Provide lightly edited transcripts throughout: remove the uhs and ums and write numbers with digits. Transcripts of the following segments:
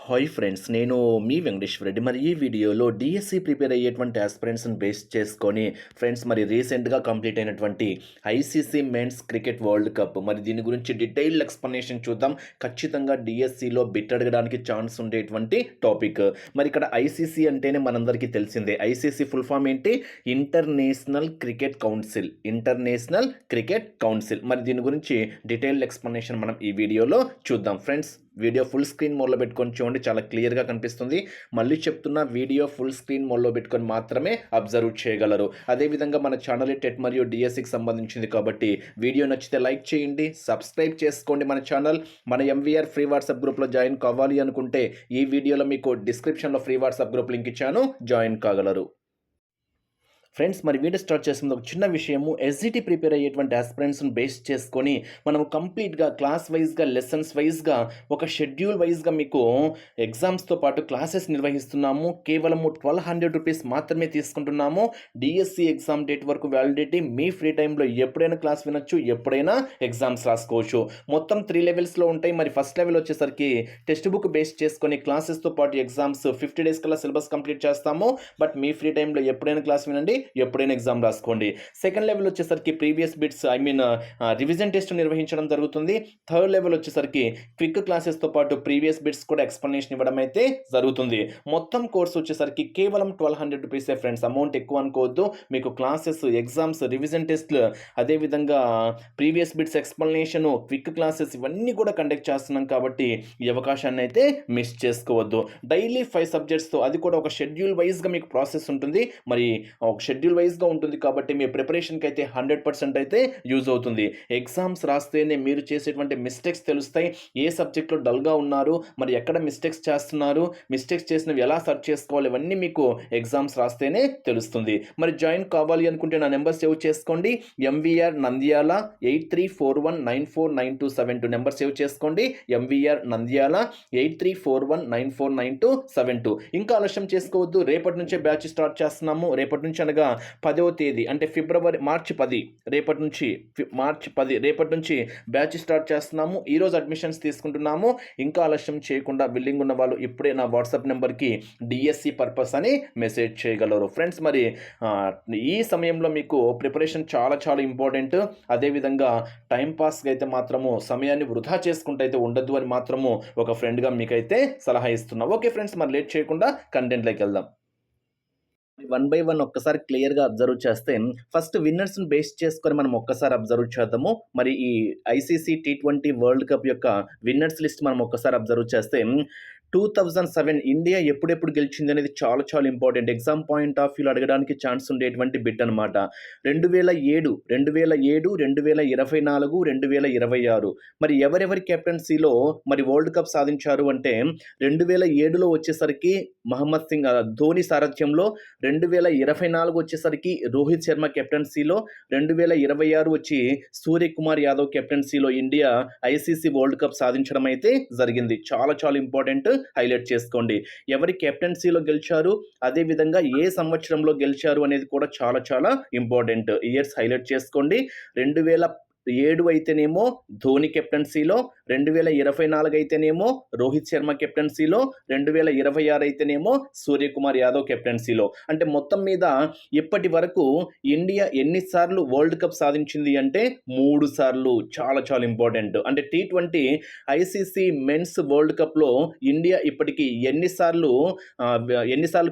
Hi friends, నేను మీ వెంకటేశ్వర రెడ్డి. మరి ఈ వీడియోలో డిఎస్సి ప్రిపేర్ అయ్యేటువంటి ఆస్పిరెంట్స్ని బేస్ చేసుకొని ఫ్రెండ్స్, మరి రీసెంట్గా కంప్లీట్ అయినటువంటి ICC men's cricket world cup, మరి దీని గురించి డీటెయిల్డ్ ఎక్స్ప్లెనేషన్ చూద్దాం. ఖచ్చితంగా డిఎస్సిలో బిట్ అడగడానికి ఛాన్స్ ఉండేటువంటి టాపిక్. మరి ఇక్కడ ఐసీసీ అంటేనే మనందరికీ తెలిసిందే. ఐసీసీ ఫుల్ ఫామ్ ఏంటి? International cricket council. International cricket council. మరి దీని గురించి డీటెయిల్డ్ ఎక్స్ప్లెనేషన్ మనం ఈ వీడియోలో చూద్దాం. ఫ్రెండ్స్, వీడియో ఫుల్ స్క్రీన్ మోడ్లో పెట్టుకొని చూడండి, చాలా క్లియర్గా కనిపిస్తుంది. మళ్ళీ చెప్తున్నా, వీడియో ఫుల్ స్క్రీన్ మోడ్లో పెట్టుకొని మాత్రమే అబ్జర్వ్ చేయగలరు. అదేవిధంగా మన ఛానల్ టెట్ మరియు డిఎస్సికి సంబంధించింది కాబట్టి వీడియో నచ్చితే లైక్ చేయండి, సబ్స్క్రైబ్ చేసుకోండి మన ఛానల్. మన ఎంవీఆర్ ఫ్రీ వాట్సాప్ గ్రూప్లో జాయిన్ కావాలి అనుకుంటే ఈ వీడియోలో మీకు డిస్క్రిప్షన్లో ఫ్రీ వాట్సాప్ గ్రూప్ లింక్ ఇచ్చాను, జాయిన్ కాగలరు. ఫ్రెండ్స్, మరి వీడియో స్టార్ట్ చేసే ముందు ఒక చిన్న విషయము. ఎస్జిటి ప్రిపేర్ అయ్యేటువంటి ఆస్పిరెంట్స్ని బేస్ చేసుకొని మనం కంప్లీట్గా క్లాస్ వైజ్గా, లెసన్స్ వైజ్గా, ఒక షెడ్యూల్ వైజ్గా మీకు ఎగ్జామ్స్తో పాటు క్లాసెస్ నిర్వహిస్తున్నాము. కేవలము 1200 రూపీస్ మాత్రమే తీసుకుంటున్నాము. డిఎస్సి ఎగ్జామ్ డేట్ వరకు వ్యాలిడిటీ. మీ ఫ్రీ టైంలో ఎప్పుడైనా క్లాస్ వినొచ్చు, ఎప్పుడైనా ఎగ్జామ్స్ రాసుకోవచ్చు. మొత్తం 3 లెవెల్స్లో ఉంటాయి. మరి ఫస్ట్ లెవెల్ వచ్చేసరికి టెక్స్ట్ బుక్ బేస్ చేసుకొని క్లాసెస్తో పాటు ఎగ్జామ్స్ 50 డేస్ కల్లా సిలబస్ కంప్లీట్ చేస్తాము. బట్ మీ ఫ్రీ టైంలో ఎప్పుడైనా క్లాస్ వినండి, ఎప్పుడైనా ఎగ్జామ్ రాసుకోండి. సెకండ్ లెవెల్ వచ్చేసరికి ప్రీవియస్ బిట్స్ రివిజన్ టెస్ట్ నిర్వహించడం జరుగుతుంది. థర్డ్ లెవెల్ వచ్చేసరికి క్విక్ క్లాసెస్తో పాటు ప్రీవియస్ బిట్స్ కూడా ఎక్స్ప్లెనేషన్ ఇవ్వడం అయితే జరుగుతుంది. మొత్తం కోర్స్ వచ్చేసరికి కేవలం 1200 రూపీసే ఫ్రెండ్స్. అమౌంట్ ఎక్కువ అనుకోవద్దు. మీకు క్లాసెస్, ఎగ్జామ్స్, రివిజన్ టెస్ట్లు, అదేవిధంగా previous bits explanation, quick classes ఇవన్నీ కూడా కండక్ట్ చేస్తున్నాం కాబట్టి ఈ అవకాశాన్ని అయితే మిస్ చేసుకోవద్దు. డైలీ 5 సబ్జెక్ట్స్తో, అది కూడా ఒక షెడ్యూల్ వైజ్గా మీకు ప్రాసెస్ ఉంటుంది. మరి ఒక షెడ్యూల్ వైజ్గా ఉంటుంది కాబట్టి మీ ప్రిపరేషన్కి అయితే 100% అయితే యూజ్ అవుతుంది. ఎగ్జామ్స్ రాస్తేనే మీరు చేసేటువంటి మిస్టేక్స్ తెలుస్తాయి. ఏ సబ్జెక్ట్లో డల్గా ఉన్నారు, మరి ఎక్కడ మిస్టేక్స్ చేస్తున్నారు, మిస్టేక్స్ చేసినవి ఎలా సర్చ్ చేసుకోవాలి, ఇవన్నీ మీకు ఎగ్జామ్స్ రాస్తేనే తెలుస్తుంది. మరి జాయిన్ కావాలి అనుకుంటే నా నెంబర్ సేవ్ చేసుకోండి. ఎంవీఆర్ నంద్యాల 8341949272 నెంబర్ సేవ్ చేసుకోండి. ఎంవీఆర్ నంద్యాల 8341949272. ఇంకా ఆలస్యం చేసుకోవద్దు. రేపటి నుంచే బ్యాచ్ స్టార్ట్ చేస్తున్నాము. రేపటి నుంచి అనగా 10వ తేదీ, అంటే మార్చి 10, రేపటి నుంచి బ్యాచ్ స్టార్ట్ చేస్తున్నాము. ఈరోజు అడ్మిషన్స్ తీసుకుంటున్నాము. ఇంకా ఆలస్యం చేయకుండా బిల్డింగ్ ఉన్న వాళ్ళు ఇప్పుడే నా వాట్సాప్ నెంబర్కి డిఎస్సి పర్పస్ అని మెసేజ్ చేయగలరు. ఫ్రెండ్స్, మరి ఈ సమయంలో మీకు ప్రిపరేషన్ చాలా చాలా ఇంపార్టెంట్. అదేవిధంగా టైంపాస్గా అయితే మాత్రము సమయాన్ని వృధా చేసుకుంటూ అయితే ఉండద్దు అని మాత్రము ఒక ఫ్రెండ్గా మీకైతే సలహా ఇస్తున్నా. ఓకే ఫ్రెండ్స్, మరి లేట్ చేయకుండా కంటెంట్లోకి వెళ్దాం. వన్ బై వన్ ఒక్కసారి క్లియర్గా అబ్జర్వ్ చేస్తే, ఫస్ట్ విన్నర్స్ని బేస్ చేసుకొని మనం ఒక్కసారి అబ్జర్వ్ చేద్దాము. మరి ఈ ఐసీసీ T20 వరల్డ్ కప్ యొక్క విన్నర్స్ లిస్ట్ మనం ఒక్కసారి అబ్జర్వ్ చేస్తే, 2007 ఇండియా ఎప్పుడెప్పుడు గెలిచింది అనేది చాలా చాలా ఇంపార్టెంట్. ఎగ్జామ్ పాయింట్ ఆఫ్ వ్యూలో అడగడానికి ఛాన్స్ ఉండేటువంటి బిట్ అనమాట. 2007, 2024, 2026 మరి ఎవరెవరి కెప్టెన్సీలో మరి వరల్డ్ కప్ సాధించారు అంటే, 2007లో వచ్చేసరికి మహమ్మద్ సింగ్, ధోని సారథ్యంలో, 2024 వచ్చేసరికి రోహిత్ శర్మ కెప్టెన్సీలో, 2026 వచ్చి సూర్యకుమార్ యాదవ్ కెప్టెన్సీలో ఇండియా ఐసీసీ వరల్డ్ కప్ సాధించడం అయితే జరిగింది. చాలా చాలా ఇంపార్టెంట్, హైలైట్ చేసుకోండి. ఎవరి కెప్టెన్సీలో గెలిచారు, అదేవిధంగా ఏ సంవత్సరంలో గెలిచారు అనేది కూడా చాలా చాలా ఇంపార్టెంట్. ఇయర్స్ హైలైట్ చేసుకోండి. 2007 అయితేనేమో ధోని కెప్టెన్సీలో, 2024 అయితేనేమో రోహిత్ శర్మ కెప్టెన్సీలో, 2026 అయితేనేమో సూర్యకుమార్ యాదవ్ కెప్టెన్సీలో. అంటే మొత్తం మీద ఇప్పటి వరకు ఇండియా ఎన్నిసార్లు వరల్డ్ కప్ సాధించింది అంటే 3 సార్లు. చాలా చాలా ఇంపార్టెంట్. అంటే T20 ఐసీసీ మెన్స్ వరల్డ్ కప్లో ఇండియా ఇప్పటికీ ఎన్నిసార్లు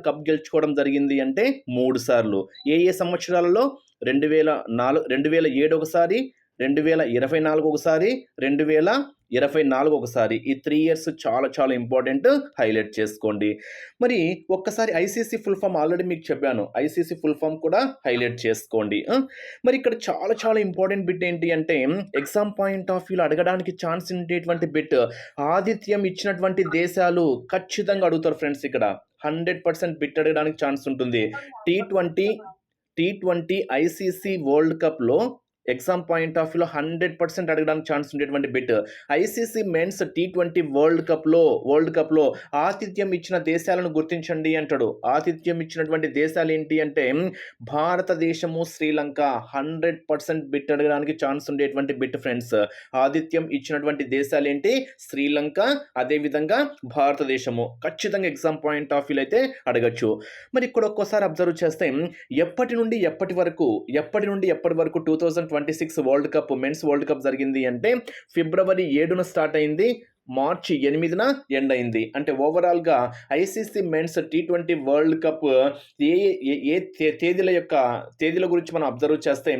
కప్ గెలుచుకోవడం జరిగింది అంటే 3 సార్లు. ఏ సంవత్సరాలలో? 2007 ఒకసారి, 2024 ఒకసారి, 2024 ఒకసారి. ఈ 3 ఇయర్స్ చాలా చాలా ఇంపార్టెంట్, హైలైట్ చేసుకోండి. మరి ఒక్కసారి ఐసీసీ ఫుల్ ఫామ్ ఆల్రెడీ మీకు చెప్పాను. ఐసీసీ ఫుల్ ఫామ్ కూడా హైలైట్ చేసుకోండి. మరి ఇక్కడ చాలా చాలా ఇంపార్టెంట్ బిట్ ఏంటి అంటే, ఎగ్జామ్ పాయింట్ ఆఫ్ వ్యూలో అడగడానికి ఛాన్స్ ఉండేటువంటి బిట్, ఆతిథ్యం ఇచ్చినటువంటి దేశాలు ఖచ్చితంగా అడుగుతారు ఫ్రెండ్స్. ఇక్కడ 100% బిట్ అడగడానికి ఛాన్స్ ఉంటుంది. T20 ఐసీసీ వరల్డ్ కప్లో ఎగ్జామ్ పాయింట్ ఆఫ్ వ్యూలో 100% అడగడానికి ఛాన్స్ ఉండేటువంటి bit. ICC men's T20 world కప్లో ఆతిథ్యం ఇచ్చిన దేశాలను గుర్తించండి అంటాడు. ఆతిథ్యం ఇచ్చినటువంటి దేశాలు ఏంటి అంటే భారతదేశము, శ్రీలంక. 100% బిట్ అడగడానికి ఛాన్స్ ఉండేటువంటి బిట్ ఫ్రెండ్స్. ఆతిథ్యం ఇచ్చినటువంటి దేశాలు ఏంటి? శ్రీలంక, అదేవిధంగా భారతదేశము. ఖచ్చితంగా ఎగ్జామ్ పాయింట్ ఆఫ్ వ్యూలో అయితే అడగచ్చు. మరి ఇక్కడ ఒక్కోసారి అబ్జర్వ్ చేస్తే ఎప్పటి నుండి ఎప్పటి వరకు 2026 మెన్స్ వరల్డ్ కప్ జరిగింది అంటే ఫిబ్రవరి 7న స్టార్ట్ అయింది, మార్చి 8న ఎండ్ అయింది. అంటే ఓవరాల్గా ICC men's T20 world cup ఏ తేదీల గురించి మనం అబ్జర్వ్ చేస్తే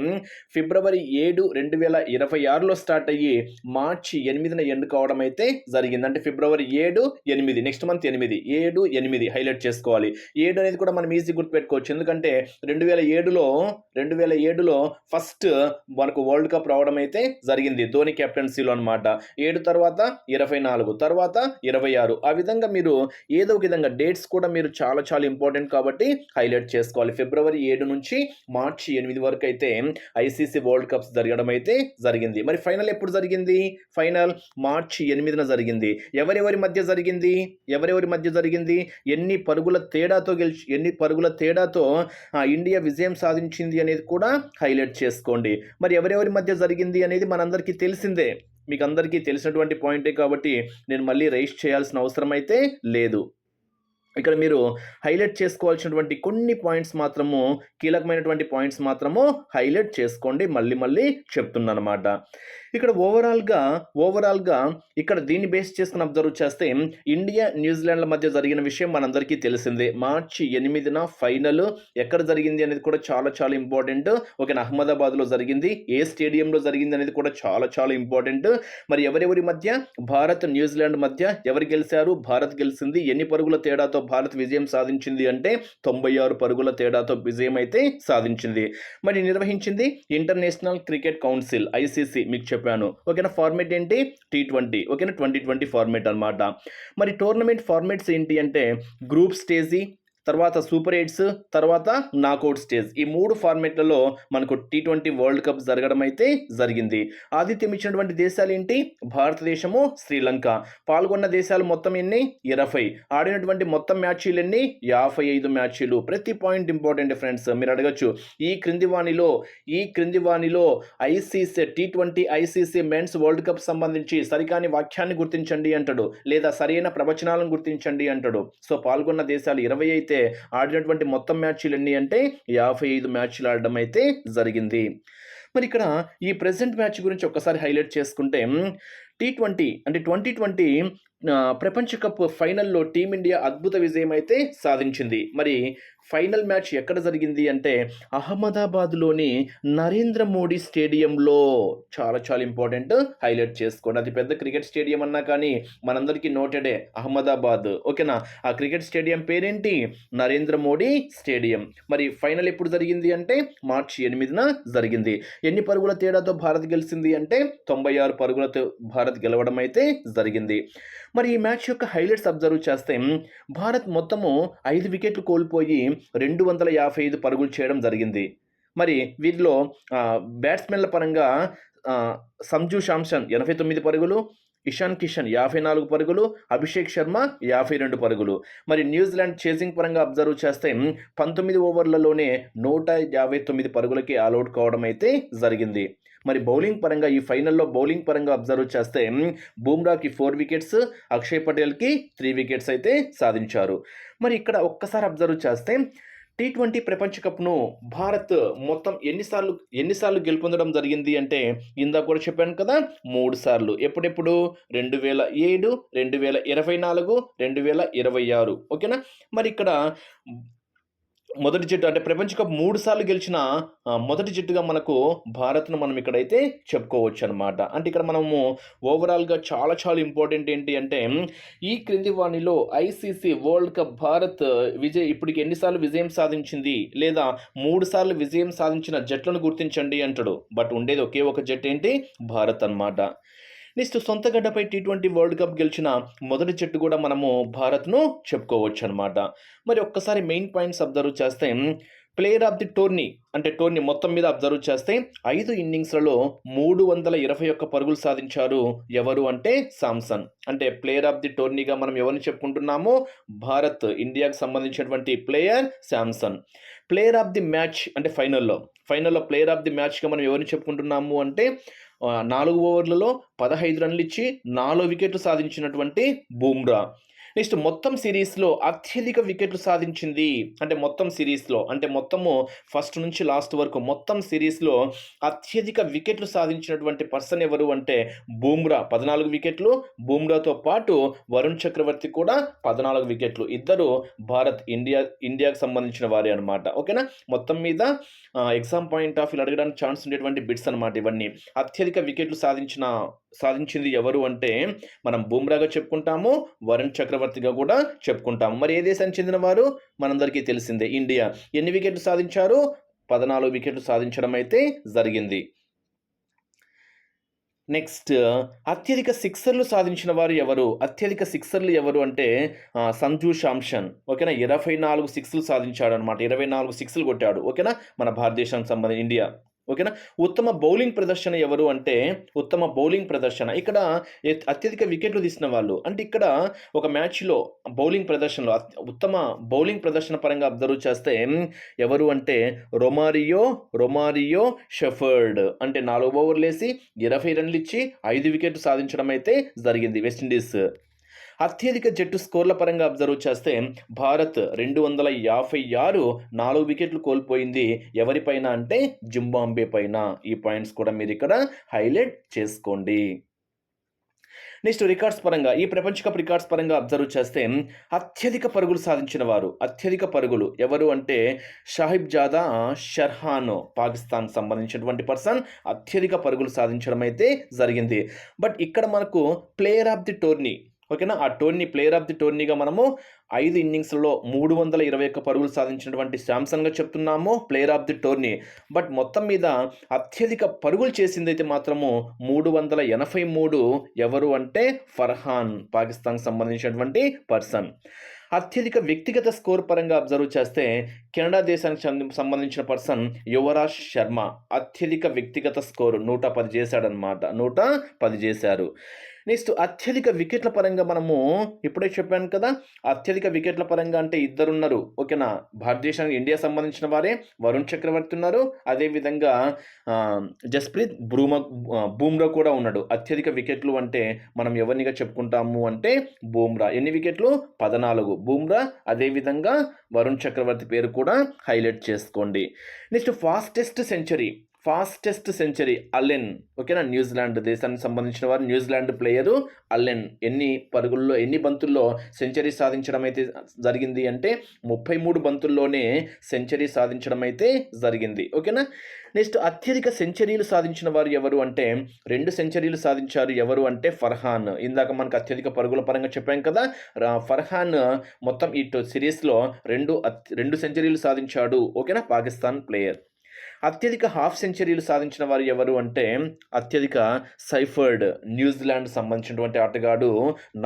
ఫిబ్రవరి 7, 2026లో స్టార్ట్ అయ్యి మార్చి 8న ఎండ్ కావడం అయితే జరిగింది. అంటే ఫిబ్రవరి 7, 8 నెక్స్ట్ మంత్ 8, 7, 8 హైలైట్ చేసుకోవాలి. 7 అనేది కూడా మనం ఈజీ గుర్తుపెట్టుకోవచ్చు. ఎందుకంటే 2007లో ఫస్ట్ మనకు వరల్డ్ కప్ రావడం అయితే జరిగింది ధోని కెప్టెన్సీలో అనమాట. 7 తర్వాత 24, తర్వాత 26. ఆ విధంగా మీరు ఏదో ఒక విధంగా డేట్స్ కూడా మీరు చాలా చాలా ఇంపార్టెంట్ కాబట్టి హైలైట్ చేసుకోవాలి. ఫిబ్రవరి 7 నుంచి మార్చి 8 వరకు అయితే ఐసీసీ వరల్డ్ కప్స్ జరగడం అయితే జరిగింది. మరి ఫైనల్ ఎప్పుడు జరిగింది? ఫైనల్ మార్చి 8న జరిగింది. ఎవరెవరి మధ్య జరిగింది? ఎన్ని పరుగుల తేడాతో ఇండియా విజయం సాధించింది అనేది కూడా హైలైట్ చేసుకోండి. మరి ఎవరెవరి మధ్య జరిగింది అనేది మనందరికీ తెలిసిందే. మీకు అందరికీ తెలిసినటువంటి పాయింటే కాబట్టి నేను మళ్ళీ రైస్ చేయాల్సిన అవసరం అయితే లేదు. ఇక్కడ మీరు హైలైట్ చేసుకోవాల్సినటువంటి కొన్ని పాయింట్స్ మాత్రము, కీలకమైనటువంటి పాయింట్స్ మాత్రము హైలైట్ చేసుకోండి. మళ్ళీ చెప్తున్నాను అనమాట. ఇక్కడ ఓవరాల్గా ఇక్కడ దీన్ని బేస్ చేసుకుని అబ్జర్వ్ చేస్తే ఇండియా, న్యూజిలాండ్ల మధ్య జరిగిన విషయం మనందరికీ తెలిసిందే. మార్చి 8న ఫైనల్ ఎక్కడ జరిగింది అనేది కూడా చాలా చాలా ఇంపార్టెంట్. ఓకేనా, అహ్మదాబాద్లో జరిగింది. ఏ స్టేడియంలో జరిగింది అనేది కూడా చాలా చాలా ఇంపార్టెంట్. మరి ఎవరెవరి మధ్య? భారత్, న్యూజిలాండ్ మధ్య ఎవరు గెలిచారు? భారత్ గెలిచింది. ఎన్ని పరుగుల తేడాతో భారత్ విజయం సాధించింది అంటే 96 పరుగుల తేడాతో విజయం అయితే సాధించింది. మరి నిర్వహించింది ఇంటర్నేషనల్ క్రికెట్ కౌన్సిల్, ఐసీసీ. మీకు చెప్పాను. ఓకేనా, ఫార్మేట్ ఏంటి? T20. ఓకేనా, 2020 ఫార్మేట్ అనమాట. మరి టోర్నమెంట్ ఫార్మేట్స్ ఏంటి అంటే గ్రూప్ స్టేజీ, తర్వాత సూపర్ 8, తర్వాత నాకౌట్ స్టేజ్. ఈ 3 ఫార్మేట్లలో మనకు T20 వరల్డ్ కప్ జరగడం అయితే జరిగింది. ఆతిథ్యం ఇచ్చినటువంటి దేశాలు ఏంటి? భారతదేశము, శ్రీలంక. పాల్గొన్న దేశాలు మొత్తం ఎన్ని? 20. ఆడినటువంటి మొత్తం మ్యాచ్లు ఎన్ని? 55 మ్యాచ్లు. ప్రతి పాయింట్ ఇంపార్టెంట్ ఫ్రెండ్స్. మీరు అడగచ్చు ఈ క్రింది వాణిలో ICC T20 ICC men's world cup సంబంధించి సరికాని వాక్యాన్ని గుర్తించండి అంటాడు, లేదా సరైన ప్రవచనాలను గుర్తించండి అంటాడు. సో పాల్గొన్న దేశాలు 20 అయితే ఆడినటువంటి మొత్తం మ్యాచ్లు ఎన్ని అంటే 55 మ్యాచ్లు ఆడడం అయితే జరిగింది. మరి ఇక్కడ ఈ ప్రెజెంట్ మ్యాచ్ గురించి ఒక్కసారి హైలైట్ చేసుకుంటే T20 అంటే 2020 ప్రపంచ కప్ ఫైనల్లో టీమిండియా అద్భుత విజయం అయితే సాధించింది. మరి ఫైనల్ మ్యాచ్ ఎక్కడ జరిగింది అంటే అహ్మదాబాద్లోని నరేంద్ర మోడీ స్టేడియంలో. చాలా చాలా ఇంపార్టెంట్, హైలైట్ చేసుకోండి. అది పెద్ద క్రికెట్ స్టేడియం అన్నా కానీ మనందరికీ నోటెడే అహ్మదాబాద్. ఓకేనా, ఆ క్రికెట్ స్టేడియం పేరేంటి? నరేంద్ర మోడీ స్టేడియం. మరి ఫైనల్ ఎప్పుడు జరిగింది అంటే మార్చి 8న జరిగింది. ఎన్ని పరుగుల తేడాతో భారత్ గెలిచింది అంటే 96 పరుగులతో భారత్ గెలవడం అయితే జరిగింది. మరి ఈ మ్యాచ్ యొక్క హైలైట్స్ అబ్జర్వ్ చేస్తే భారత్ మొత్తము 5 వికెట్లు కోల్పోయి 255 పరుగులు చేయడం జరిగింది. మరి వీటిలో బ్యాట్స్మెన్ల పరంగా సంజు శాంసన్ 89 పరుగులు, ఇషాన్ కిషన్ 54 పరుగులు, అభిషేక్ శర్మ 52 పరుగులు. మరి న్యూజిలాండ్ చేసింగ్ పరంగా అబ్జర్వ్ చేస్తే 19 ఓవర్లలోనే 159 పరుగులకి ఆల్అౌట్ కావడం అయితే జరిగింది. మరి బౌలింగ్ పరంగా ఈ ఫైనల్లో అబ్జర్వ్ చేస్తే బూమ్రాకి 4 వికెట్స్, అక్షయ్ పటేల్కి 3 వికెట్స్ అయితే సాధించారు. మరి ఇక్కడ ఒక్కసారి అబ్జర్వ్ చేస్తే T20 ప్రపంచ కప్ను భారత్ మొత్తం ఎన్నిసార్లు గెలుపొందడం జరిగింది అంటే ఇందాక కూడా చెప్పాను కదా, 3 సార్లు. ఎప్పుడెప్పుడు? 2007, 2024, 2026. ఓకేనా. మరి ఇక్కడ మొదటి జట్టు అంటే ప్రపంచ కప్ 3 సార్లు గెలిచిన మొదటి జట్టుగా మనకు భారత్ను మనం ఇక్కడైతే చెప్పుకోవచ్చు అనమాట. అంటే ఇక్కడ మనము ఓవరాల్గా చాలా చాలా ఇంపార్టెంట్ ఏంటి అంటే ఈ క్రింది వాణిలో ఐసీసీ వరల్డ్ కప్ భారత్ ఇప్పటికి ఎన్నిసార్లు విజయం సాధించింది, లేదా 3 సార్లు విజయం సాధించిన జట్లను గుర్తించండి అంటాడు. బట్ ఉండేది ఒకే ఒక జట్టు ఏంటి? భారత్ అన్నమాట. నెక్స్ట్ సొంత గడ్డపై T20 వరల్డ్ కప్ గెలిచిన మొదటి జట్టు కూడా మనము భారత్ను చెప్పుకోవచ్చు అనమాట. మరి ఒక్కసారి మెయిన్ పాయింట్స్ అబ్జర్వ్ చేస్తే ప్లేయర్ ఆఫ్ ది టోర్నీ అంటే టోర్నీ మొత్తం మీద అబ్జర్వ్ చేస్తే 5 ఇన్నింగ్స్లలో 321 పరుగులు సాధించారు. ఎవరు అంటే శాంసన్. అంటే ప్లేయర్ ఆఫ్ ది టోర్నీగా మనం ఎవరిని చెప్పుకుంటున్నామో భారత్ ఇండియాకు సంబంధించినటువంటి player Samson. Player of the match అంటే ఫైనల్లో ప్లేయర్ ఆఫ్ ది మ్యాచ్గా మనం ఎవరిని చెప్పుకుంటున్నాము అంటే 4 ఓవర్లలో 15 రన్లు ఇచ్చి 4 వికెట్లు సాధించినటువంటి బూమ్రా. నెక్స్ట్ మొత్తం సిరీస్లో అత్యధిక వికెట్లు సాధించింది అంటే మొత్తము ఫస్ట్ నుంచి లాస్ట్ వరకు మొత్తం సిరీస్లో అత్యధిక వికెట్లు సాధించినటువంటి పర్సన్ ఎవరు అంటే బూమ్రా 14 వికెట్లు. బూమ్రాతో పాటు వరుణ్ చక్రవర్తి కూడా 14 వికెట్లు. ఇద్దరు ఇండియాకు సంబంధించిన వారే అనమాట. ఓకేనా, మొత్తం మీద ఎగ్జామ్ పాయింట్ ఆఫ్ వ్యూ అడగడానికి ఛాన్స్ ఉండేటువంటి బిట్స్ అనమాట ఇవన్నీ. అత్యధిక వికెట్లు సాధించింది ఎవరు అంటే మనం బూమ్రాగా చెప్పుకుంటాము, వరుణ్ చక్రవర్తిగా కూడా చెప్పుకుంటాము. మరి ఏ దేశానికి చెందిన వారు మనందరికీ తెలిసిందే, ఇండియా. ఎన్ని వికెట్లు సాధించారు? 14 వికెట్లు సాధించడం అయితే జరిగింది. నెక్స్ట్ అత్యధిక సిక్సర్లు సాధించిన వారు ఎవరు? అత్యధిక సిక్సర్లు ఎవరు అంటే సంజు శాంసన్. ఓకేనా, 24 సిక్స్లు సాధించాడు అనమాట. 24 సిక్స్లు కొట్టాడు. ఓకేనా, మన భారతదేశానికి సంబంధించి ఇండియా. ఓకేనా, ఉత్తమ బౌలింగ్ ప్రదర్శన ఎవరు అంటే ఇక్కడ అత్యధిక వికెట్లు తీసిన వాళ్ళు అంటే ఇక్కడ ఒక మ్యాచ్లో బౌలింగ్ ప్రదర్శనలో ఉత్తమ బౌలింగ్ ప్రదర్శన పరంగా అబ్జర్వ్ చేస్తే ఎవరు అంటే రొమారియో షెఫర్డ్. అంటే 4 ఓవర్లు వేసి 20 రన్లు ఇచ్చి 5 వికెట్లు సాధించడం అయితే జరిగింది వెస్టిండీస్. అత్యధిక జట్టు స్కోర్ల పరంగా అబ్జర్వ్ చేస్తే భారత్ 256 4 వికెట్లు కోల్పోయింది. ఎవరిపైన అంటే జింబాబ్వే పైన. ఈ పాయింట్స్ కూడా మీరు ఇక్కడ హైలైట్ చేసుకోండి. నెక్స్ట్ రికార్డ్స్ పరంగా, ఈ ప్రపంచ కప్ రికార్డ్స్ పరంగా అబ్జర్వ్ చేస్తే అత్యధిక పరుగులు సాధించిన వారు ఎవరు అంటే షాహిబ్ జాదా షర్హాన్, పాకిస్తాన్ సంబంధించినటువంటి పర్సన్ అత్యధిక పరుగులు సాధించడం అయితే జరిగింది. బట్ ఇక్కడ మనకు ప్లేయర్ ఆఫ్ ది టోర్నీ. ఓకేనా, ఆ టోర్నీ ప్లేయర్ ఆఫ్ ది టోర్నీగా మనము 5 ఇన్నింగ్స్లలో 321 పరుగులు సాధించినటువంటి శాంసన్గా చెప్తున్నాము player of the tourney. But మొత్తం మీద అత్యధిక పరుగులు చేసిందైతే మాత్రము 383. ఎవరు అంటే ఫర్హాన్, పాకిస్తాన్కి సంబంధించినటువంటి పర్సన్. అత్యధిక వ్యక్తిగత స్కోర్ పరంగా అబ్జర్వ్ చేస్తే కెనడా దేశానికి సంబంధించిన పర్సన్ యువరాజ్ శర్మ. అత్యధిక వ్యక్తిగత స్కోరు 110 చేశాడనమాట. 110 చేశారు. నెక్స్ట్ అత్యధిక వికెట్ల పరంగా మనము ఇప్పుడే చెప్పాను కదా, అత్యధిక వికెట్ల పరంగా అంటే ఇద్దరున్నారు. ఓకేనా, భారతదేశానికి ఇండియా సంబంధించిన వారే వరుణ్ చక్రవర్తి ఉన్నారు. అదేవిధంగా జస్ప్రీత్ బూమ్రా కూడా ఉన్నాడు. అత్యధిక వికెట్లు అంటే మనం ఎవరినిగా చెప్పుకుంటాము అంటే బూమ్రా. ఎన్ని వికెట్లు? 14. బూమ్రా, అదేవిధంగా వరుణ్ చక్రవర్తి పేరు కూడా హైలైట్ చేసుకోండి. Next fastest century Allen. ఓకేనా, న్యూజిలాండ్ దేశానికి సంబంధించిన వారు న్యూజిలాండ్ ప్లేయరు అల్లెన్. ఎన్ని బంతుల్లో సెంచరీ సాధించడం అయితే జరిగింది అంటే 33 బంతుల్లోనే సెంచరీ సాధించడం అయితే జరిగింది. ఓకేనా, నెక్స్ట్ అత్యధిక సెంచరీలు సాధించిన వారు ఎవరు అంటే 2 సెంచరీలు సాధించారు. ఎవరు అంటే ఫర్హాన్. ఇందాక మనకు అత్యధిక పరుగుల పరంగా చెప్పాం కదా, ఫర్హాన్ మొత్తం ఈ సిరీస్లో 2 సెంచరీలు సాధించాడు. ఓకేనా, పాకిస్తాన్ ప్లేయర్. అత్యధిక హాఫ్ సెంచరీలు సాధించిన వారు ఎవరు అంటే సైఫర్డ్, న్యూజిలాండ్ సంబంధించినటువంటి ఆటగాడు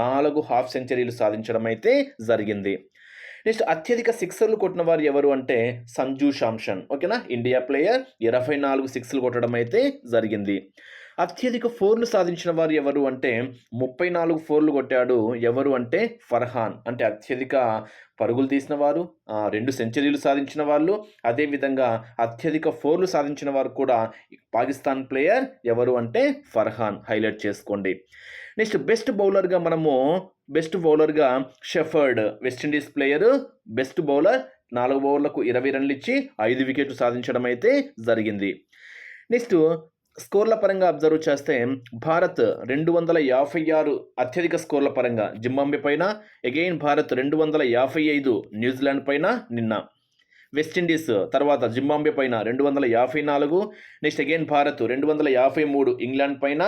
4 హాఫ్ సెంచరీలు సాధించడం అయితే జరిగింది. నెక్స్ట్ అత్యధిక సిక్సర్లు కొట్టిన వారు ఎవరు అంటే సంజు శాంసన్. ఓకేనా, ఇండియా ప్లేయర్ 24 సిక్స్లు కొట్టడం అయితే జరిగింది. అత్యధిక ఫోర్లు సాధించిన వారు ఎవరు అంటే 34 ఫోర్లు కొట్టాడు. ఎవరు అంటే ఫర్హాన్. అంటే అత్యధిక పరుగులు తీసిన వారు, 2 సెంచరీలు సాధించిన వాళ్ళు, అదేవిధంగా అత్యధిక ఫోర్లు సాధించిన వారు కూడా పాకిస్తాన్ ప్లేయర్. ఎవరు అంటే ఫర్హాన్. హైలైట్ చేసుకోండి. నెక్స్ట్ బెస్ట్ బౌలర్గా Shepherd, West Indies player. Best bowler 4 ఓవర్లకు 20 రన్లు ఇచ్చి 5 వికెట్లు సాధించడం అయితే జరిగింది. నెక్స్ట్ స్కోర్ల పరంగా అబ్జర్వ్ చేస్తే భారత్ 256 అత్యధిక స్కోర్ల పరంగా జింబాబ్వే పైన. అగైన్ భారత్ 255 న్యూజిలాండ్ పైన నిన్న. వెస్టిండీస్ తర్వాత జింబాబ్వే పైన 254. నెక్స్ట్ అగైన్ భారత్ 253 ఇంగ్లాండ్ పైన.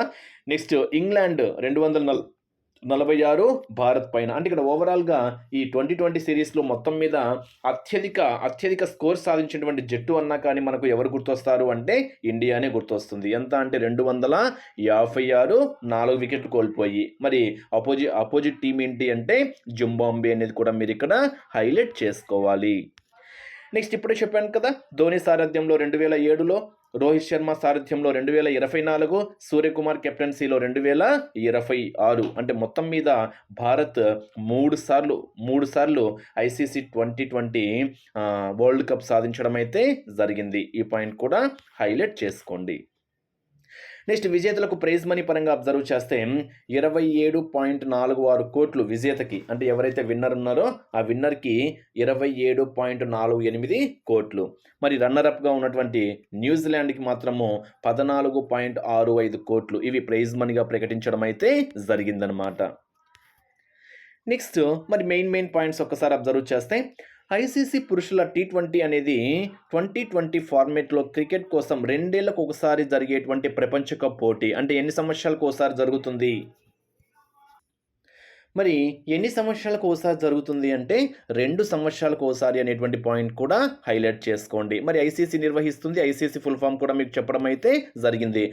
నెక్స్ట్ ఇంగ్లాండ్ 246 భారత్ పైన. అంటే ఇక్కడ ఓవరాల్గా ఈ 2020 సిరీస్లో మొత్తం మీద అత్యధిక స్కోర్ సాధించినటువంటి జట్టు అన్నా కానీ మనకు ఎవరు గుర్తొస్తారు అంటే ఇండియానే గుర్తొస్తుంది. ఎంత అంటే 256 4 వికెట్లు కోల్పోయి. మరి అపోజిట్ టీం ఏంటి అంటే జింబాబ్వే అనేది కూడా మీరు ఇక్కడ హైలైట్ చేసుకోవాలి. నెక్స్ట్ ఇప్పుడే చెప్పాను కదా, ధోని సారథ్యంలో 2007లో, రోహిత్ శర్మ సారథ్యంలో 2024, సూర్యకుమార్ కెప్టెన్సీలో 2026. అంటే మొత్తం మీద భారత్ మూడు సార్లు ఐసీసీ 2020 వరల్డ్ కప్ సాధించడం అయితే జరిగింది. ఈ పాయింట్ కూడా హైలైట్ చేసుకోండి. నెక్స్ట్ విజేతలకు ప్రైజ్ మనీ పరంగా అబ్జర్వ్ చేస్తే 27.46 కోట్లు విజేతకి, అంటే ఎవరైతే విన్నర్ ఉన్నారో ఆ విన్నర్కి 27.48 కోట్లు. మరి రన్నరప్గా ఉన్నటువంటి న్యూజిలాండ్కి మాత్రము 14.65 కోట్లు. ఇవి ప్రైజ్ మనీగా ప్రకటించడం అయితే జరిగిందనమాట. నెక్స్ట్ మరి మెయిన్ పాయింట్స్ ఒక్కసారి అబ్జర్వ్ చేస్తే, ఐసీసీ పురుషుల T20 అనేది 2020 ఫార్మేట్లో క్రికెట్ కోసం 2 ఏళ్లకు ఒకసారి జరిగేటువంటి ప్రపంచ కప్ పోటీ. అంటే ఎన్ని సంవత్సరాలకు ఒకసారి జరుగుతుంది? మరి ఎన్ని సంవత్సరాలకు ఒకసారి జరుగుతుంది అంటే 2 సంవత్సరాలకు ఒకసారి అనేటువంటి పాయింట్ కూడా హైలైట్ చేసుకోండి. మరి ఐసీసీ నిర్వహిస్తుంది. ఐసీసీ ఫుల్ ఫామ్ కూడా మీకు చెప్పడం అయితే జరిగింది.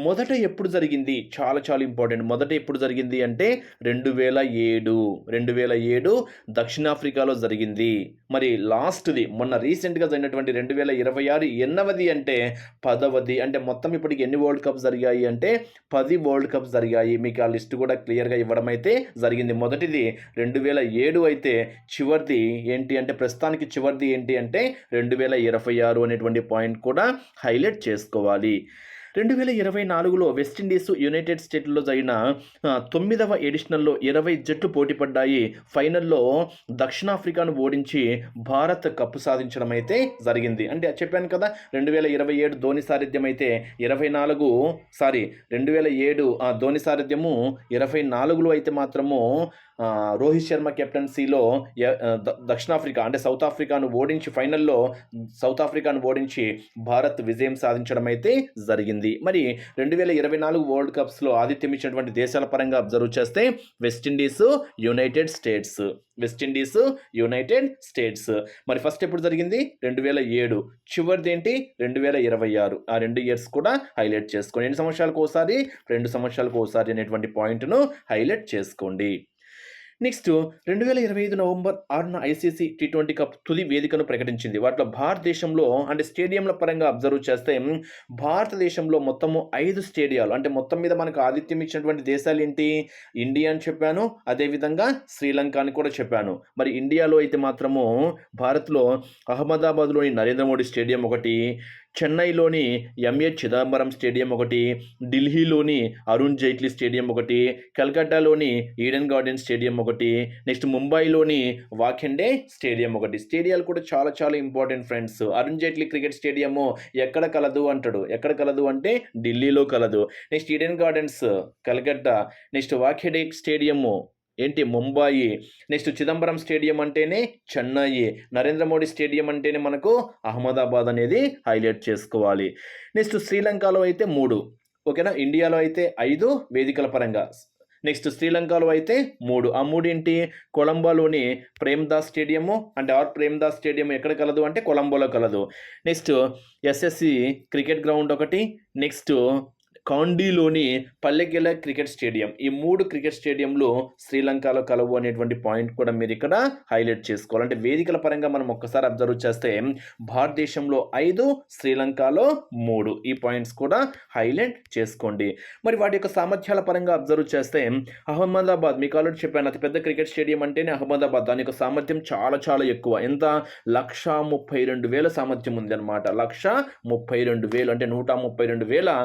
మొదట ఎప్పుడు జరిగింది? చాలా ఇంపార్టెంట్. మొదట ఎప్పుడు జరిగింది అంటే 2007 దక్షిణాఫ్రికాలో జరిగింది. మరి లాస్ట్ది మొన్న రీసెంట్గా జరిగినటువంటి 2026 ఎన్నవది అంటే 10వది. అంటే మొత్తం ఇప్పటికి ఎన్ని వరల్డ్ కప్స్ జరిగాయి అంటే 10 వరల్డ్ కప్స్ జరిగాయి. మీకు ఆ లిస్ట్ కూడా క్లియర్గా ఇవ్వడం అయితే జరిగింది. మొదటిది 2007 అయితే చివరిది ఏంటి అంటే ప్రస్తుతానికి చివరిది ఏంటి అంటే 2026 అనేటువంటి పాయింట్ కూడా హైలైట్ చేసుకోవాలి. 2024లో వెస్టిండీస్, యునైటెడ్ స్టేట్స్లో జరిగిన 9వ ఎడిషనల్లో 20 జట్లు పోటీపడ్డాయి. ఫైనల్లో దక్షిణాఫ్రికాను ఓడించి భారత్ కప్పు సాధించడం అయితే జరిగింది. అంటే చెప్పాను కదా, 2027 ధోని సారథ్యం అయితే 2007 ధోని సారథ్యము 24లో అయితే మాత్రము రోహిత్ శర్మ కెప్టెన్సీలో దక్షిణాఫ్రికా అంటే సౌత్ ఆఫ్రికాను ఓడించి ఫైనల్లో సౌత్ ఆఫ్రికాను ఓడించి భారత్ విజయం సాధించడం అయితే జరిగింది. మరి 2024 వరల్డ్ కప్స్లో ఆతిథ్యం ఇచ్చినటువంటి దేశాల పరంగా అబ్జర్వ్ చేస్తే వెస్టిండీస్, యునైటెడ్ స్టేట్స్. మరి ఫస్ట్ ఎప్పుడు జరిగింది? 2007. చివరిది ఏంటి? 2026. ఆ 2 ఇయర్స్ కూడా హైలైట్ చేసుకోండి. ఎన్ని సంవత్సరాలకు ఒకసారి? 2 సంవత్సరాలకు ఒకసారి అనేటువంటి పాయింట్ను హైలైట్ చేసుకోండి. నెక్స్ట్ 2025 నవంబర్ 6న ఐసీసీ T20 కప్ తుది వేదికను ప్రకటించింది. వాటిలో భారతదేశంలో అంటే స్టేడియంల పరంగా అబ్జర్వ్ చేస్తే భారతదేశంలో మొత్తము 5 స్టేడియాలు, అంటే మొత్తం మీద మనకు ఆతిథ్యం ఇచ్చినటువంటి దేశాలు ఏంటి? ఇండియా అని చెప్పాను, అదేవిధంగా శ్రీలంక అని కూడా చెప్పాను. మరి ఇండియాలో అయితే మాత్రము భారత్లో అహ్మదాబాద్లోని నరేంద్ర మోడీ స్టేడియం ఒకటి, చెన్నైలోని ఎంఏ చిదంబరం స్టేడియం ఒకటి, ఢిల్లీలోని అరుణ్ జైట్లీ స్టేడియం ఒకటి, కలకట్టాలోని ఈడెన్ గార్డెన్ స్టేడియం ఒకటి, నెక్స్ట్ ముంబైలోని వాఖెండే స్టేడియం ఒకటి. స్టేడియాలు కూడా చాలా important friends. Arun Jaitley cricket stadium ఎక్కడ కలదు అంటాడు. ఎక్కడ కలదు అంటే ఢిల్లీలో కలదు. Next Eden gardens Calcutta, next Wankhede stadium ఏంటి? ముంబాయి. నెక్స్ట్ చిదంబరం స్టేడియం అంటేనే చెన్నై, నరేంద్ర మోడీ స్టేడియం అంటేనే మనకు అహ్మదాబాద్ అనేది హైలైట్ చేసుకోవాలి. నెక్స్ట్ శ్రీలంకలో అయితే 3, ఓకేనా? ఇండియాలో అయితే 5 వేదికల పరంగా. నెక్స్ట్ శ్రీలంకలో అయితే 3. ఆ 3 ఏంటి? కొలంబోలోని ప్రేమ్దాస్ స్టేడియము, అంటే ప్రేమ్దాస్ స్టేడియం ఎక్కడ కలదు అంటే కొలంబోలో కలదు. నెక్స్ట్ ఎస్ఎస్సి క్రికెట్ గ్రౌండ్ ఒకటి, నెక్స్ట్ కాండీలోని పల్లెకెల క్రికెట్ స్టేడియం. ఈ 3 క్రికెట్ స్టేడియంలు శ్రీలంకలో కలవు అనేటువంటి పాయింట్ కూడా మీరు ఇక్కడ హైలైట్ చేసుకోవాలి. అంటే వేదికల పరంగా మనం ఒక్కసారి అబ్జర్వ్ చేస్తే భారతదేశంలో 5, శ్రీలంకలో 3. ఈ పాయింట్స్ కూడా హైలైట్ చేసుకోండి. మరి వాటి యొక్క సామర్థ్యాల పరంగా అబ్జర్వ్ చేస్తే అహ్మదాబాద్, మీకు ఆల్రెడీ చెప్పాను, అతిపెద్ద క్రికెట్ స్టేడియం అంటేనే అహ్మదాబాద్. దాని యొక్క సామర్థ్యం చాలా ఎక్కువ. ఎంత? 132,000 సామర్థ్యం ఉంది అనమాట. 132,000 అంటే 132,000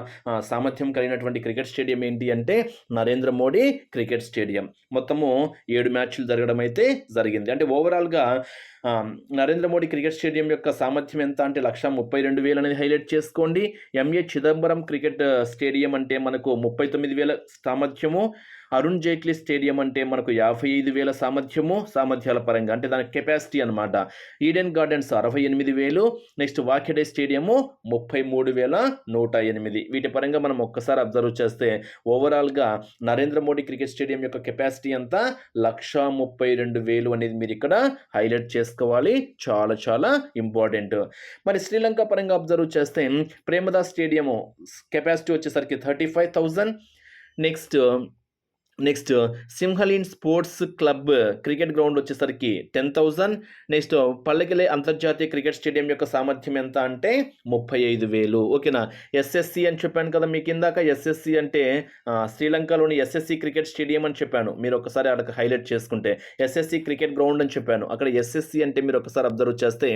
సామర్థ్యం కలిగినటువంటి క్రికెట్ స్టేడియం ఏంటి అంటే నరేంద్ర మోడీ క్రికెట్ స్టేడియం. మొత్తము 7 మ్యాచ్లు జరగడం అయితే జరిగింది. అంటే ఓవరాల్గా నరేంద్ర మోడీ క్రికెట్ స్టేడియం యొక్క సామర్థ్యం ఎంత అంటే 132,000 అనేది హైలైట్ చేసుకోండి. ఎంఏ చిదంబరం క్రికెట్ స్టేడియం అంటే మనకు 39,000 సామర్థ్యము. అరుణ్ జైట్లీ స్టేడియం అంటే మనకు 55,000 సామర్థ్యాల పరంగా, అంటే దాని కెపాసిటీ అనమాట. Eden gardens 68,000. Next Wankhede stadium 33,108. వీటి పరంగా మనం ఒక్కసారి అబ్జర్వ్ చేస్తే ఓవరాల్గా నరేంద్ర మోడీ క్రికెట్ స్టేడియం యొక్క కెపాసిటీ అంతా 132,000 అనేది మీరు ఇక్కడ హైలైట్ చేసుకోవాలి. చాలా ఇంపార్టెంట్. మరి శ్రీలంక పరంగా అబ్జర్వ్ చేస్తే ప్రేమదాస్ స్టేడియము కెపాసిటీ వచ్చేసరికి 35,000. Next next Sinhalese sports club cricket ground వచ్చేసరికి 10,000. నెక్స్ట్ పల్లెకెలే అంతర్జాతీయ క్రికెట్ స్టేడియం యొక్క సామర్థ్యం ఎంత అంటే 35,000. ఓకేనా. ఎస్ఎస్సి అని చెప్పాను కదా మీకు ఇందాక. ఎస్ఎస్సి అంటే శ్రీలంకలోని ఎస్ఎస్సి క్రికెట్ స్టేడియం అని చెప్పాను. మీరు ఒకసారి అక్కడ హైలైట్ చేసుకుంటే ఎస్ఎస్సి క్రికెట్ గ్రౌండ్ అని చెప్పాను. అక్కడ ఎస్ఎస్సి అంటే మీరు ఒకసారి అబ్జర్వ్ చేస్తే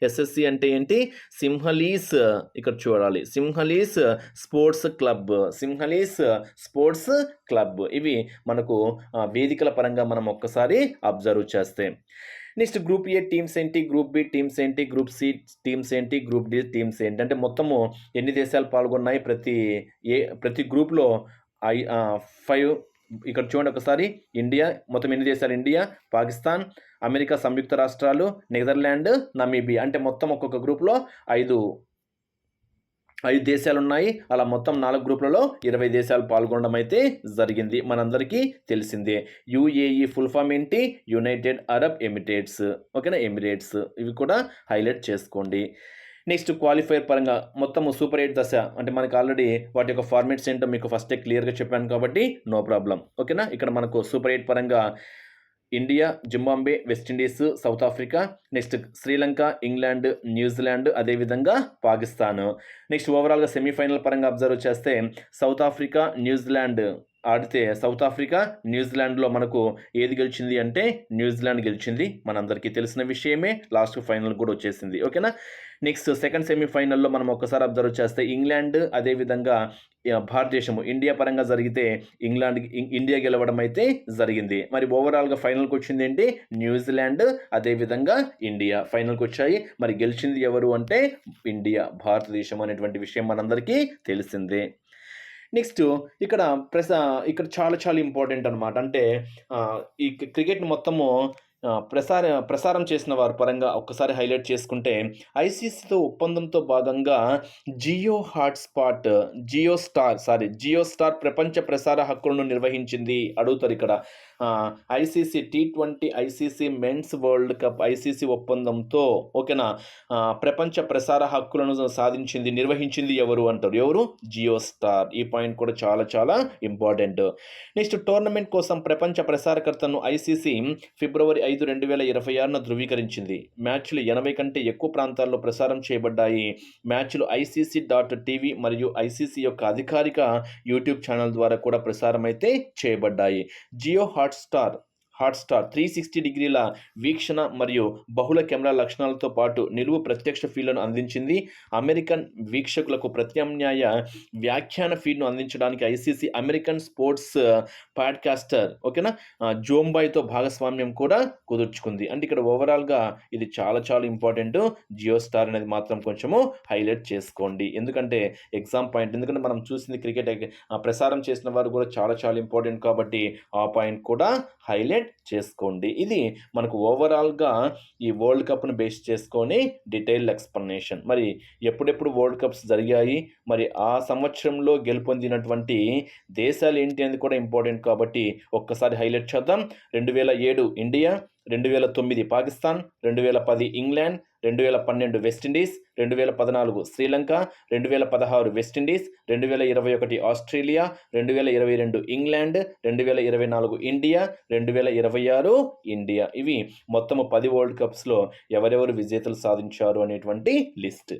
ఎస్ఎస్సి అంటే ఏంటి, సింహలీస్, ఇక్కడ చూడాలి, సింహలీస్ స్పోర్ట్స్ క్లబ్, సింహలీస్ స్పోర్ట్స్ క్లబ్. ఇవి మనకు వేదికల పరంగా మనం ఒక్కసారి అబ్జర్వ్ చేస్తే. నెక్స్ట్ గ్రూప్ ఏ టీమ్స్ ఏంటి, గ్రూప్ బి టీమ్స్ ఏంటి, గ్రూప్ సి టీమ్స్ ఏంటి, గ్రూప్ డి టీమ్స్ ఏంటి అంటే మొత్తము ఎన్ని దేశాలు పాల్గొన్నాయి, ప్రతి గ్రూప్లో 5. ఇక్కడ చూడండి ఒకసారి, ఇండియా, మొత్తం ఎన్ని దేశాలు, ఇండియా, పాకిస్తాన్, అమెరికా సంయుక్త రాష్ట్రాలు, నెదర్లాండ్, నమీబియా. అంటే మొత్తం ఒక్కొక్క గ్రూప్లో 5 దేశాలు ఉన్నాయి. అలా మొత్తం 4 గ్రూపులలో 20 దేశాలు పాల్గొనడం అయితే జరిగింది, మనందరికీ తెలిసిందే. యుఏఈ ఫుల్ ఫామ్ ఏంటి, యునైటెడ్ అరబ్ ఎమిరేట్స్. ఓకేనా, ఎమిరేట్స్. ఇవి కూడా హైలైట్ చేసుకోండి. నెక్స్ట్ క్వాలిఫైర్ పరంగా మొత్తం సూపర్ 8 దశ అంటే మనకు ఆల్రెడీ వాటి యొక్క ఫార్మేట్స్ ఏంటో మీకు ఫస్టే క్లియర్గా చెప్పాను కాబట్టి నో ప్రాబ్లం. ఓకేనా. ఇక్కడ మనకు సూపర్ 8 పరంగా India, Zimbabwe, West Indies, south Africa, next Sri Lanka, England, New Zealand, అదేవిధంగా పాకిస్తాన్. నెక్స్ట్ ఓవరాల్గా సెమీఫైనల్ పరంగా అబ్జర్వ్ చేస్తే సౌత్ ఆఫ్రికా, న్యూజిలాండ్ ఆడితే సౌత్ ఆఫ్రికా, న్యూజిలాండ్లో మనకు ఏది గెలిచింది అంటే న్యూజిలాండ్ గెలిచింది, మనందరికీ తెలిసిన విషయమే. లాస్ట్ ఫైనల్ కూడా వచ్చేసింది. ఓకేనా. నెక్స్ట్ సెకండ్ సెమీఫైనల్లో మనం ఒక్కసారి అబ్జర్వ్ చేస్తే ఇంగ్లాండ్, అదేవిధంగా భారతదేశము, ఇండియా పరంగా జరిగితే ఇండియా గెలవడం అయితే జరిగింది. మరి ఓవరాల్గా ఫైనల్కి వచ్చింది ఏంటి, న్యూజిలాండ్, అదేవిధంగా ఇండియా ఫైనల్కి వచ్చాయి. మరి గెలిచింది ఎవరు అంటే ఇండియా, భారతదేశం అనేటువంటి విషయం మనందరికీ తెలిసిందే. నెక్స్ట్ ఇక్కడ చాలా చాలా ఇంపార్టెంట్ అనమాట. అంటే ఈ క్రికెట్ మొత్తము ప్రసారం చేసిన వారి పరంగా ఒక్కసారి హైలైట్ చేసుకుంటే ఐసీసీతో ఒప్పందంతో భాగంగా జియో స్టార్ ప్రపంచ ప్రసార హక్కులను నిర్వహించింది. అడుగుతారు ఇక్కడ. ICC T20 ICC men's world cup ICC ఒప్పందంతో, ఓకేనా, ప్రపంచ ప్రసార హక్కులను నిర్వహించింది ఎవరు అంటారు. ఎవరు, జియో స్టార్. ఈ పాయింట్ కూడా చాలా చాలా ఇంపార్టెంట్. నెక్స్ట్ టోర్నమెంట్ కోసం ప్రపంచ ప్రసారకర్తను ఐసీసీ ఫిబ్రవరి 5, 2026 ధృవీకరించింది. మ్యాచ్లు 80 కంటే ఎక్కువ ప్రాంతాల్లో ప్రసారం చేయబడ్డాయి. మ్యాచ్లు ICC.TV మరియు ఐసీసీ యొక్క అధికారిక యూట్యూబ్ ఛానల్ ద్వారా కూడా ప్రసారం అయితే చేయబడ్డాయి. జియో హాట్స్టార్ 360 డిగ్రీల వీక్షణ మరియు బహుళ కెమెరా లక్షణాలతో పాటు నిలువు ప్రత్యక్ష ఫీడ్లను అందించింది. అమెరికన్ వీక్షకులకు ప్రత్యామ్నాయ వ్యాఖ్యాన ఫీడ్ను అందించడానికి ఐసీసీ అమెరికన్ స్పోర్ట్స్ పాడ్కాస్టర్, ఓకేనా, జోంబాయ్తో భాగస్వామ్యం కూడా కుదుర్చుకుంది. అంటే ఇక్కడ ఓవరాల్గా ఇది చాలా చాలా ఇంపార్టెంట్. జియో స్టార్ అనేది మాత్రం కొంచెము హైలైట్ చేసుకోండి, ఎందుకంటే ఎగ్జామ్ పాయింట్. ఎందుకంటే మనం చూసింది క్రికెట్ ప్రసారం చేసిన వారు కూడా చాలా చాలా ఇంపార్టెంట్ కాబట్టి ఆ పాయింట్ కూడా హైలైట్ చేసుకోండి. ఇది మనకు ఓవరాల్గా ఈ వరల్డ్ కప్ను బేస్ చేసుకొని డీటెయిల్డ్ ఎక్స్ప్లెనేషన్. మరి ఎప్పుడెప్పుడు వరల్డ్ కప్స్ జరిగాయి, మరి ఆ సంవత్సరంలో గెలుపొందినటువంటి దేశాలు ఏంటి అనేది కూడా ఇంపార్టెంట్ కాబట్టి ఒక్కసారి హైలైట్ చేద్దాం. 2007 India, 2009 Pakistan, 2010 England, 2012 West Indies, 2014 Sri Lanka, 2016 West Indies, 2021 Australia, 2022 England, 2024 India, 2026 India. ఇవి మొత్తము 10 వరల్డ్ కప్స్లో ఎవరెవరు విజేతలు సాధించారు అనేటువంటి లిస్ట్.